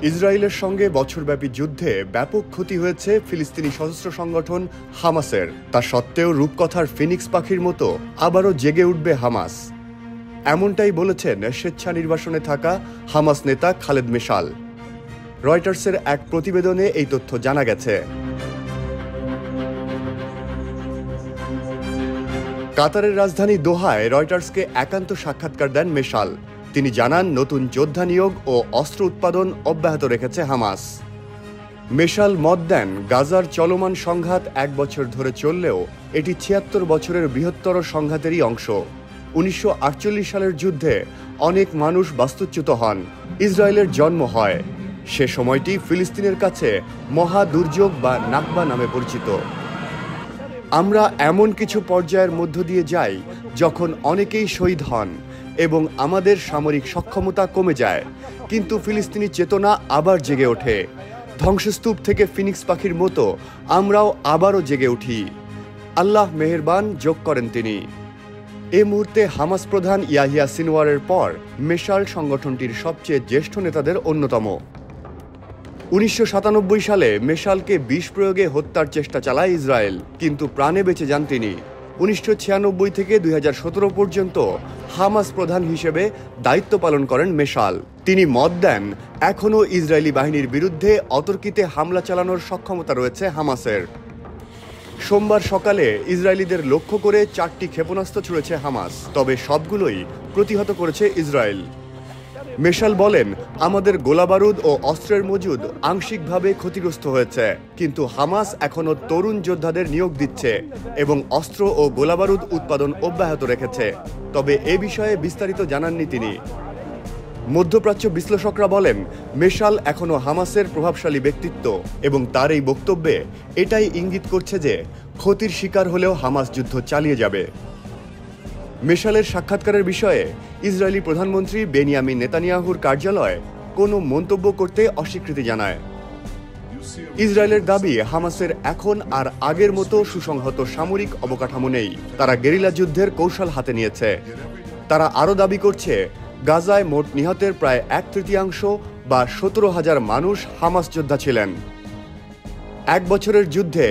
ইসরায়েলের সঙ্গে বছরব্যাপী যুদ্ধে ব্যাপক ক্ষতি হয়েছে ফিলিস্তিনি সশস্ত্র সংগঠন হামাসের। তা সত্ত্বেও রূপকথার ফিনিক্স পাখির মতো আবারও জেগে উঠবে হামাস, এমনটাই বলেছেন স্বেচ্ছা নির্বাসনে থাকা হামাস নেতা খালেদ মেশাল। রয়টার্সের এক প্রতিবেদনে এই তথ্য জানা গেছে। কাতারের রাজধানী দোহায় রয়টার্সকে একান্ত সাক্ষাৎকার দেন মেশাল। তিনি জানান, নতুন যোদ্ধা নিয়োগ ও অস্ত্র উৎপাদন অব্যাহত রেখেছে হামাস। মেশাল মত দেন, গাজার চলমান সংঘাত 1 বছর ধরে চললেও এটি 76 বছরের বৃহত্তর সংঘাতেরই অংশ। 1948 সালের যুদ্ধে অনেক মানুষ বাস্তুচ্যুত হন, ইসরায়েলের জন্ম হয়। সে সময়টি ফিলিস্তিনের কাছে মহা দুর্যোগ বা নাকবা নামে পরিচিত। আমরা এমন কিছু পর্যায়ের মধ্য দিয়ে যাই যখন অনেকেই শহীদ হন এবং আমাদের সামরিক সক্ষমতা কমে যায়, কিন্তু ফিলিস্তিনি চেতনা আবার জেগে ওঠে। ধ্বংসস্তূপ থেকে ফিনিক্স পাখির মতো আমরাও আবারও জেগে উঠি। আল্লাহ মেহেরবান, যোগ করেন তিনি। এ মুহূর্তে হামাস প্রধান ইয়াহিয়া সিনওয়ারের পর মেশাল সংগঠনটির সবচেয়ে জ্যেষ্ঠ নেতাদের অন্যতম। 1997 সালে মেশালকে বিষ প্রয়োগে হত্যার চেষ্টা চালায় ইসরায়েল, কিন্তু প্রাণে বেঁচে যান তিনি। 1996 থেকে 2017 পর্যন্ত হামাস প্রধান হিসেবে দায়িত্ব পালন করেন মেশাল। তিনি মত দেন, এখনও ইসরায়েলি বাহিনীর বিরুদ্ধে অতর্কিতে হামলা চালানোর সক্ষমতা রয়েছে হামাসের। সোমবার সকালে ইসরায়েলিদের লক্ষ্য করে 4টি ক্ষেপণাস্ত্র ছুড়েছে হামাস, তবে সবগুলোই প্রতিহত করেছে ইসরায়েল। মেশাল বলেন, আমাদের গোলাবারুদ ও অস্ত্রের মজুদ আংশিকভাবে ক্ষতিগ্রস্ত হয়েছে, কিন্তু হামাস এখনও তরুণ যোদ্ধাদের নিয়োগ দিচ্ছে এবং অস্ত্র ও গোলাবারুদ উৎপাদন অব্যাহত রেখেছে। তবে এ বিষয়ে বিস্তারিত জানাননি তিনি। মধ্যপ্রাচ্য বিশ্লেষকরা বলেন, মেশাল এখনও হামাসের প্রভাবশালী ব্যক্তিত্ব এবং তার এই বক্তব্যে এটাই ইঙ্গিত করছে যে ক্ষতির শিকার হলেও হামাস যুদ্ধ চালিয়ে যাবে। মেশালের সাক্ষাৎকারের বিষয়ে ইসরায়েলি প্রধানমন্ত্রী বেনিয়ামিন নেতানিয়াহুর কার্যালয় কোনো মন্তব্য করতে অস্বীকৃতি জানায়। ইসরায়েলের দাবি, হামাসের এখন আর আগের মতো সুসংহত সামরিক অবকাঠামো নেই। তারা গেরিলা যুদ্ধের কৌশল হাতে নিয়েছে। তারা আরও দাবি করছে, গাজায় মোট নিহতের প্রায় 1/3 বা 17,000 মানুষ হামাস যোদ্ধা ছিলেন। 1 বছরের যুদ্ধে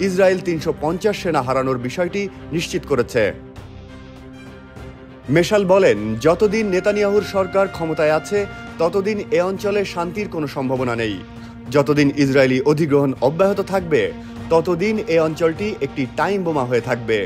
ইসরায়েল 350 সেনা হারানোর বিষয়টি নিশ্চিত করেছে। মেশাল বলেন, যতদিন নেতানিয়াহুর সরকার ক্ষমতায় আছে ততদিন এ অঞ্চলে শান্তির কোনো সম্ভাবনা নেই। যতদিন ইসরায়েলি অধিগ্রহণ অব্যাহত থাকবে ততদিন এ অঞ্চলটি একটি টাইম বোমা হয়ে থাকবে।